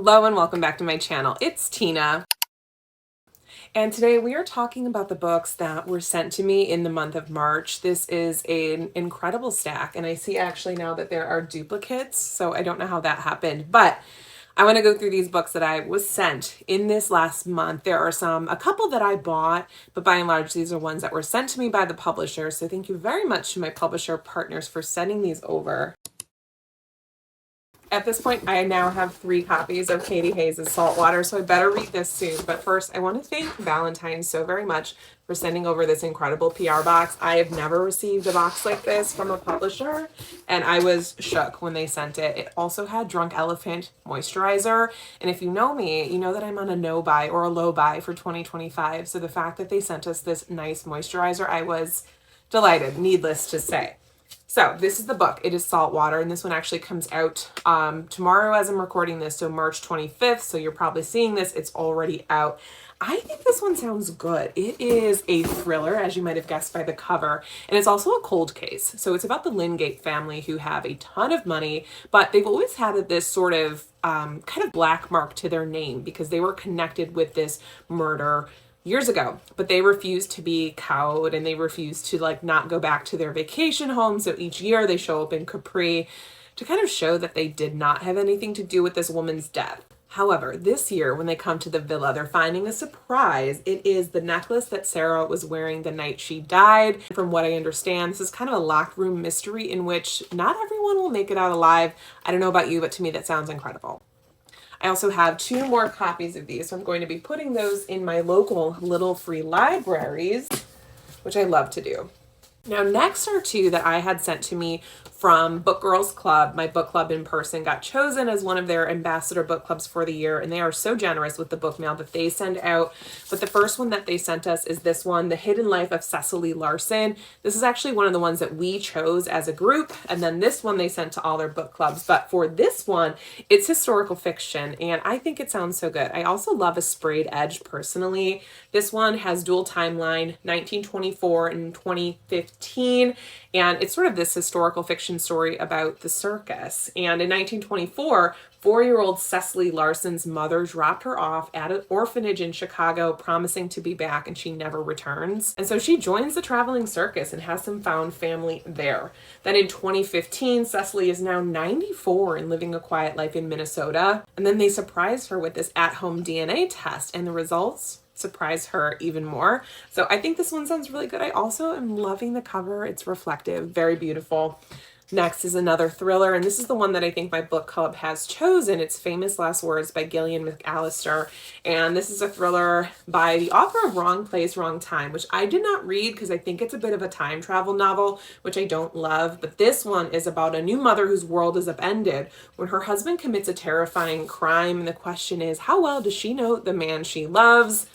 Hello and welcome back to my channel. It's Tina. And today we are talking about the books that were sent to me in the month of March. This is an incredible stack, and I see actually now that there are duplicates, so I don't know how that happened, but I want to go through these books that I was sent in this last month. There are a couple that I bought, but by and large, these are ones that were sent to me by the publisher. So thank you very much to my publisher partners for sending these over. At this point, I now have 3 copies of Katy Hayes' Saltwater, so I better read this soon. But first, I want to thank Valentine so very much for sending over this incredible PR box. I have never received a box like this from a publisher, and I was shook when they sent it. It also had Drunk Elephant moisturizer, and if you know me, you know that I'm on a no buy or a low buy for 2025. So the fact that they sent us this nice moisturizer, I was delighted, needless to say. So this is the book. It is Saltwater, and this one actually comes out tomorrow as I'm recording this, so March 25th. So you're probably seeing this. It's already out. I think this one sounds good. It is a thriller, as you might have guessed by the cover, and it's also a cold case. So it's about the Lingate family who have a ton of money, but they've always had this sort of kind of black mark to their name because they were connected with this murder years ago, but they refused to be cowed and they refused to not go back to their vacation home. So each year they show up in Capri to kind of show that they did not have anything to do with this woman's death. However, this year when they come to the villa, they're finding a surprise. It is the necklace that Sarah was wearing the night she died. From what I understand, this is kind of a locked room mystery in which not everyone will make it out alive. I don't know about you, but to me that sounds incredible. I also have 2 more copies of these, so I'm going to be putting those in my local little free libraries, which I love to do. Now, next are 2 that I had sent to me from Book Girls Club. My book club in person got chosen as one of their ambassador book clubs for the year, and they are so generous with the book mail that they send out. But the first one that they sent us is this one, The Hidden Life of Cecily Larson. This is actually one of the ones that we chose as a group, and then this one they sent to all their book clubs. But for this one, it's historical fiction, and I think it sounds so good. I also love a sprayed edge personally. This one has dual timeline, 1924 and 2015, and it's sort of this historical fiction story about the circus. And in 1924, 4-year-old Cecily Larson's mother dropped her off at an orphanage in Chicago, promising to be back, and she never returns. And so she joins the traveling circus and has some found family there. Then in 2015, Cecily is now 94 and living a quiet life in Minnesota. And then they surprise her with this at-home DNA test, and the results surprise her even more. So I think this one sounds really good. I also am loving the cover. It's reflective, very beautiful. Next is another thriller, and this is the one that I think my book club has chosen. It's Famous Last Words by Gillian McAllister, and this is a thriller by the author of Wrong Place, Wrong Time, which I did not read because I think it's a bit of a time travel novel, which I don't love. But this one is about a new mother whose world is upended when her husband commits a terrifying crime, and the question is, how well does she know the man she loves?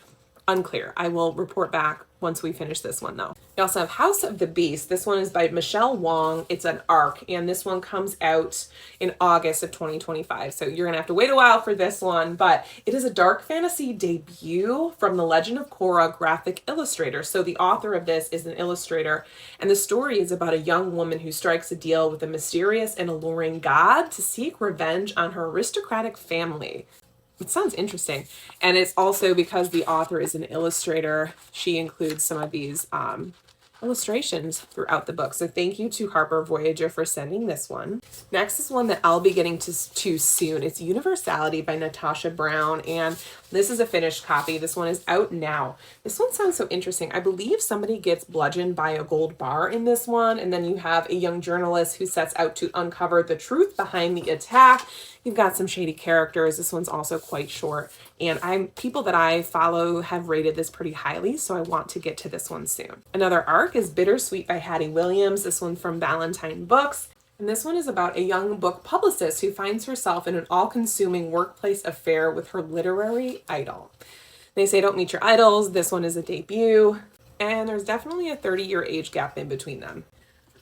Unclear. I will report back once we finish this one though. We also have House of the Beast. This one is by Michelle Wong. It's an arc, and this one comes out in August of 2025. So you're gonna have to wait a while for this one, but it is a dark fantasy debut from the Legend of Korra graphic illustrator. So the author of this is an illustrator, and the story is about a young woman who strikes a deal with a mysterious and alluring god to seek revenge on her aristocratic family. It sounds interesting. And it's also because the author is an illustrator, she includes some of these illustrations throughout the book. So thank you to Harper Voyager for sending this one. Next is one that I'll be getting to soon. It's Universality by Natasha Brown, and this is a finished copy. This one is out now. This one sounds so interesting. I believe somebody gets bludgeoned by a gold bar in this one, and then you have a young journalist who sets out to uncover the truth behind the attack. You've got some shady characters. This one's also quite short, and people that I follow have rated this pretty highly, so I want to get to this one soon. Another arc is Bittersweet by Hattie Williams. This one from Valentine Books. And this one is about a young book publicist who finds herself in an all-consuming workplace affair with her literary idol. They say don't meet your idols. This one is a debut, and there's definitely a 30-year age gap in between them.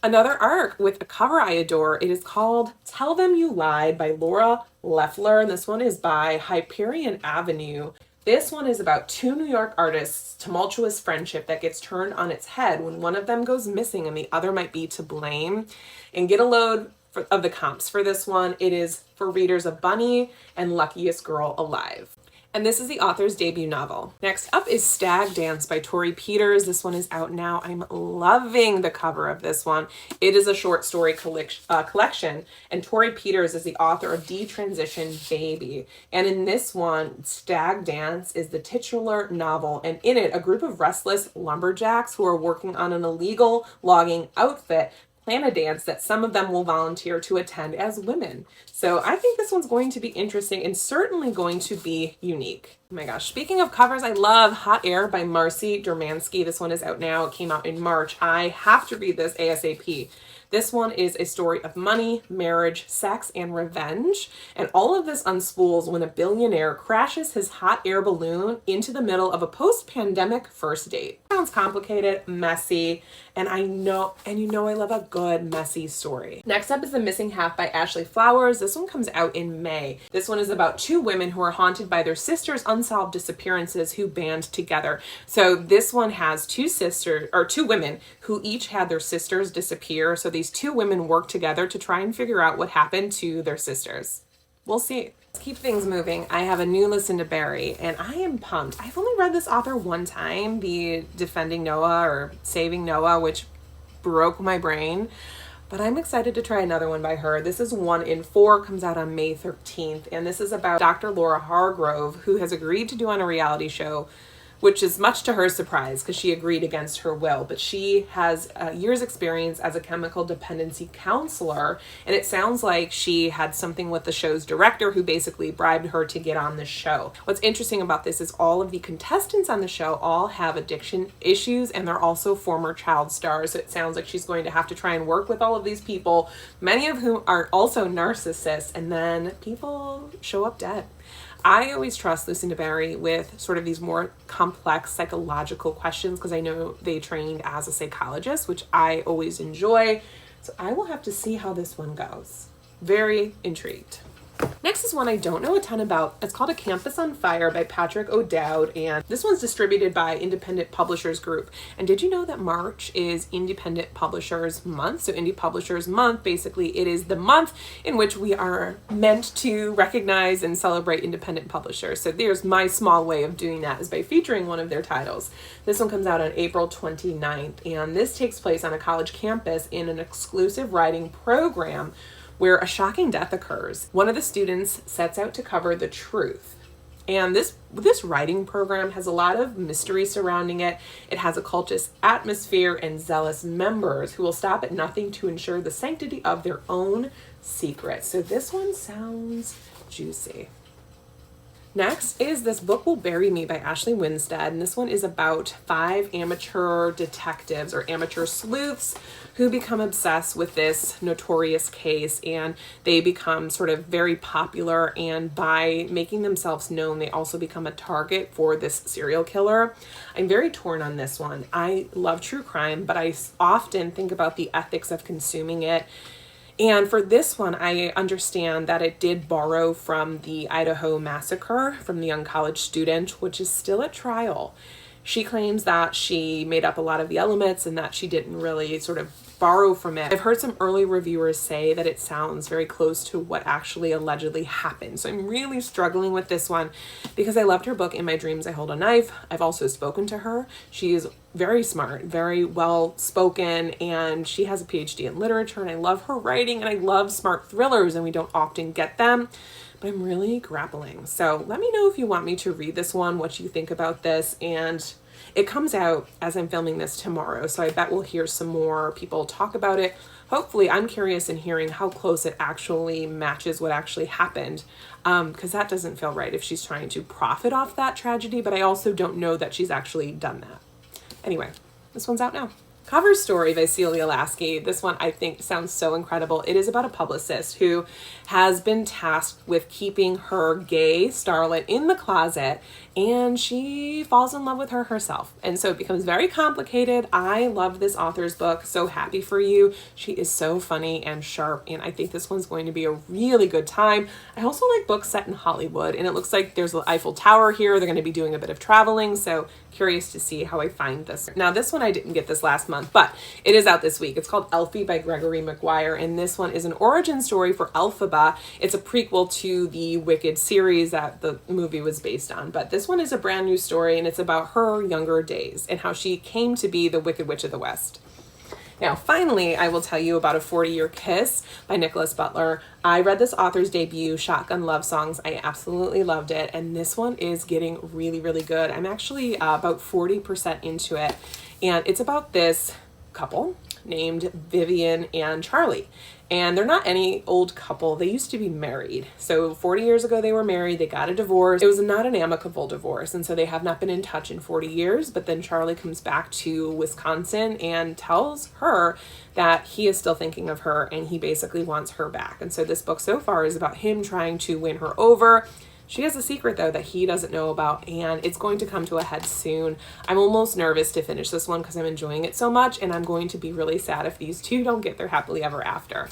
Another arc with a cover I adore. It is called Tell Them You Lied by Laura Leffler, and this one is by Hyperion Avenue. This one is about 2 New York artists' tumultuous friendship that gets turned on its head when one of them goes missing and the other might be to blame. And get a load of the comps for this one. It is for readers of Bunny and Luckiest Girl Alive. And this is the author's debut novel. Next up is Stag Dance by Tori Peters. This one is out now. I'm loving the cover of this one. It is a short story collection, and Tori Peters is the author of Detransition Baby. And in this one, Stag Dance is the titular novel, and in it, a group of restless lumberjacks who are working on an illegal logging outfit plan a dance that some of them will volunteer to attend as women. So I think this one's going to be interesting and certainly going to be unique. Oh my gosh, speaking of covers, I love Hot Air by Marcy Dermansky. This one is out now. It came out in March. I have to read this ASAP. This one is a story of money, marriage, sex, and revenge. And all of this unspools when a billionaire crashes his hot air balloon into the middle of a post-pandemic first date. Sounds complicated, messy, and I know I love a good messy story. Next up is The Missing Half by Ashley Flowers. This one comes out in May. This one is about two women who are haunted by their sisters' unsolved disappearances who band together. So this one has two women who each had their sisters disappear. So these two women work together to try and figure out what happened to their sisters. We'll see. Let's keep things moving. I have a new Listen to Barry, and I am pumped. I've only read this author one time, the Defending Noah or Saving Noah, which broke my brain, but I'm excited to try another one by her. This is 1 in 4, comes out on May 13th, and this is about Dr. Laura Hargrove, who has agreed to do on a reality show, which is much to her surprise because she agreed against her will. But she has years experience as a chemical dependency counselor, and it sounds like she had something with the show's director who basically bribed her to get on the show. What's interesting about this is all of the contestants on the show all have addiction issues, and they're also former child stars. So it sounds like she's going to have to try and work with all of these people, many of whom are also narcissists, and then people show up dead. I always trust Listen to Barry with sort of these more complex psychological questions because I know they trained as a psychologist, which I always enjoy. So I will have to see how this one goes. Very intrigued. Next is one I don't know a ton about. It's called A Campus on Fire by Patrick O'Dowd, and this one's distributed by Independent Publishers Group. And did you know that March is Independent Publishers Month? So Indie Publishers Month, basically it is the month in which we are meant to recognize and celebrate independent publishers. So there's my small way of doing that, is by featuring one of their titles. This one comes out on April 29th, and this takes place on a college campus in an exclusive writing program where a shocking death occurs. One of the students sets out to cover the truth. And this writing program has a lot of mystery surrounding it. It has a cultist atmosphere and zealous members who will stop at nothing to ensure the sanctity of their own secrets. So this one sounds juicy. Next is This Book Will Bury Me by Ashley Winstead, and this one is about 5 amateur detectives or amateur sleuths who become obsessed with this notorious case, and they become sort of very popular, and by making themselves known, they also become a target for this serial killer. I'm very torn on this one. I love true crime, but I often think about the ethics of consuming it. And for this one, I understand that it did borrow from the Idaho massacre from the young college student, which is still at trial. She claims that she made up a lot of the elements and that she didn't really sort of borrow from it. I've heard some early reviewers say that it sounds very close to what actually allegedly happened. So I'm really struggling with this one because I loved her book, In My Dreams I Hold a Knife. I've also spoken to her. She is very smart, very well spoken, and she has a PhD in literature, and I love her writing, and I love smart thrillers, and we don't often get them, but I'm really grappling. So let me know if you want me to read this one, what you think about this, and it comes out as I'm filming this tomorrow, so I bet we'll hear some more people talk about it. Hopefully, I'm curious in hearing how close it actually matches what actually happened, because that doesn't feel right if she's trying to profit off that tragedy, but I also don't know that she's actually done that. Anyway, this one's out now. Cover Story by Celia Lasky. This one I think sounds so incredible. It is about a publicist who has been tasked with keeping her gay starlet in the closet, and she falls in love with her herself. And so it becomes very complicated. I love this author's book. So happy for you. She is so funny and sharp, and I think this one's going to be a really good time. I also like books set in Hollywood, and it looks like there's the Eiffel Tower here. They're going to be doing a bit of traveling, so curious to see how I find this. Now, this one I didn't get this last month. month, but it is out this week. It's called Elfie by Gregory Maguire, and this one is an origin story for Elphaba. It's a prequel to the Wicked series that the movie was based on, but this one is a brand new story, and it's about her younger days and how she came to be the Wicked Witch of the West. Now, finally, I will tell you about A 40-Year Kiss by Nicholas Butler. I read this author's debut, Shotgun Love Songs. I absolutely loved it, and this one is getting really, really good. I'm actually about 40% into it, and it's about this couple named Vivian and Charlie. And they're not any old couple. They used to be married. So 40 years ago, they were married. They got a divorce. It was not an amicable divorce. And so they have not been in touch in 40 years. But then Charlie comes back to Wisconsin and tells her that he is still thinking of her and he basically wants her back. And so this book so far is about him trying to win her over. She has a secret, though, that he doesn't know about, and it's going to come to a head soon. I'm almost nervous to finish this one because I'm enjoying it so much, and I'm going to be really sad if these two don't get their happily ever after.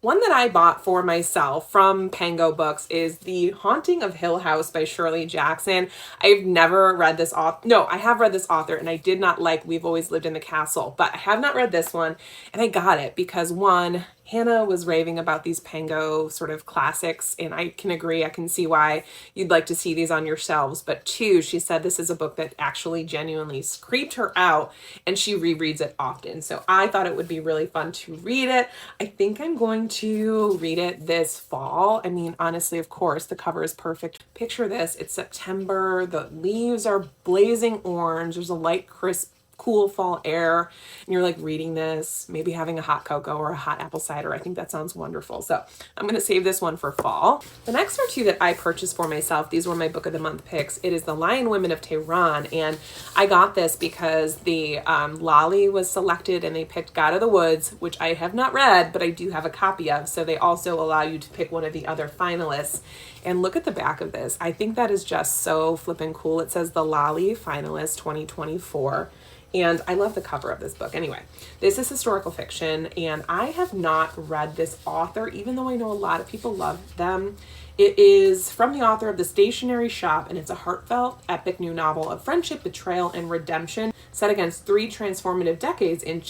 One that I bought for myself from Pango Books is The Haunting of Hill House by Shirley Jackson. I've never read this author. No, I have read this author, and I did not like We've Always Lived in the Castle, but I have not read this one, and I got it because, one, Hannah was raving about these Pango sort of classics, and I can agree. I can see why you'd like to see these on your shelves. But two, she said this is a book that actually genuinely creeped her out, and she rereads it often. So I thought it would be really fun to read it. I think I'm going to read it this fall. I mean, honestly, of course, the cover is perfect. Picture this. It's September. The leaves are blazing orange. There's a light, crisp, cool fall air, and you're like reading this, maybe having a hot cocoa or a hot apple cider. I think that sounds wonderful. So I'm going to save this one for fall. The next are two that I purchased for myself. These were my book of the month picks. It is The Lion Women of Tehran, and I got this because the Lolly was selected and they picked God of the Woods, which I have not read, but I do have a copy of. So they also allow you to pick one of the other finalists. And look at the back of this. I think that is just so flippin' cool. It says The Lolly Finalist 2024. And I love the cover of this book. Anyway, this is historical fiction, and I have not read this author, even though I know a lot of people love them. It is from the author of The Stationery Shop, and it's a heartfelt, epic new novel of friendship, betrayal, and redemption set against three transformative decades in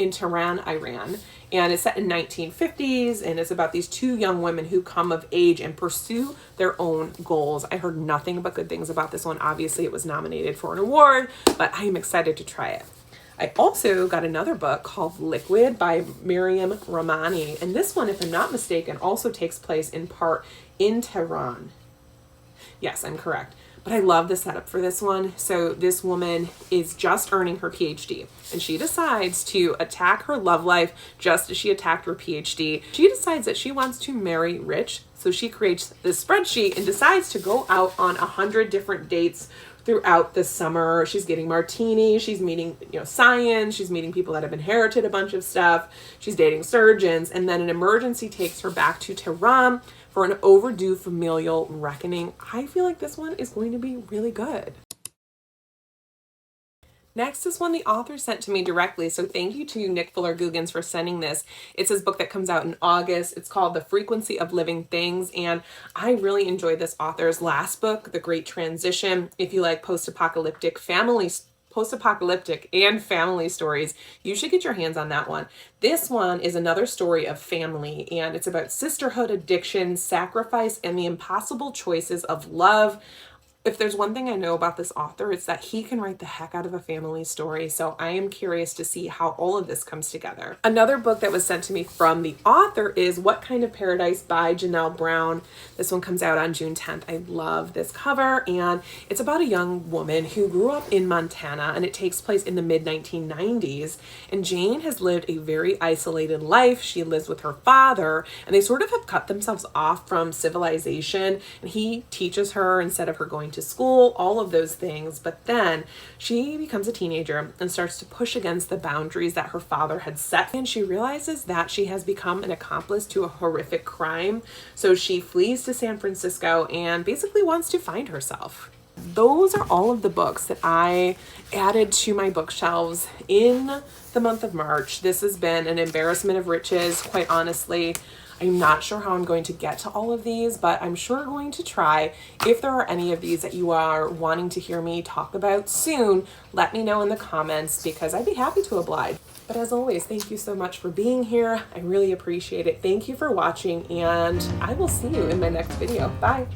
Tehran, Iran. And it's set in 1950s, and it's about these two young women who come of age and pursue their own goals. I heard nothing but good things about this one. Obviously, it was nominated for an award, but I am excited to try it. I also got another book called Liquid by Miriam Ramani, and this one, if I'm not mistaken, also takes place in part in Tehran. Yes, I'm correct. But I love the setup for this one. So this woman is just earning her PhD, and she decides to attack her love life just as she attacked her PhD. She decides that she wants to marry rich. So she creates this spreadsheet and decides to go out on 100 different dates throughout the summer. She's getting martinis, she's meeting, science, she's meeting people that have inherited a bunch of stuff, she's dating surgeons, and then an emergency takes her back to Tehran for an overdue familial reckoning. I feel like this one is going to be really good. Next is one the author sent to me directly, so thank you to Nick Fuller-Guggens for sending this. It's his book that comes out in August. It's called The Frequency of Living Things, and I really enjoyed this author's last book, The Great Transition. If you like post-apocalyptic and family stories, you should get your hands on that one. This one is another story of family, and it's about sisterhood, addiction, sacrifice, and the impossible choices of love. If there's one thing I know about this author, it's that he can write the heck out of a family story. So I am curious to see how all of this comes together. Another book that was sent to me from the author is What Kind of Paradise by Janelle Brown. This one comes out on June 10th. I love this cover, and it's about a young woman who grew up in Montana, and it takes place in the mid-1990s. And Jane has lived a very isolated life. She lives with her father, and they sort of have cut themselves off from civilization, and he teaches her instead of her going to school, all of those things. But then she becomes a teenager and starts to push against the boundaries that her father had set, and she realizes that she has become an accomplice to a horrific crime. So she flees to San Francisco and basically wants to find herself. Those are all of the books that I added to my bookshelves in the month of March. This has been an embarrassment of riches, quite honestly. I'm not sure how I'm going to get to all of these, but I'm sure going to try. If there are any of these that you are wanting to hear me talk about soon, let me know in the comments because I'd be happy to oblige. But as always, thank you so much for being here. I really appreciate it. Thank you for watching, and I will see you in my next video. Bye.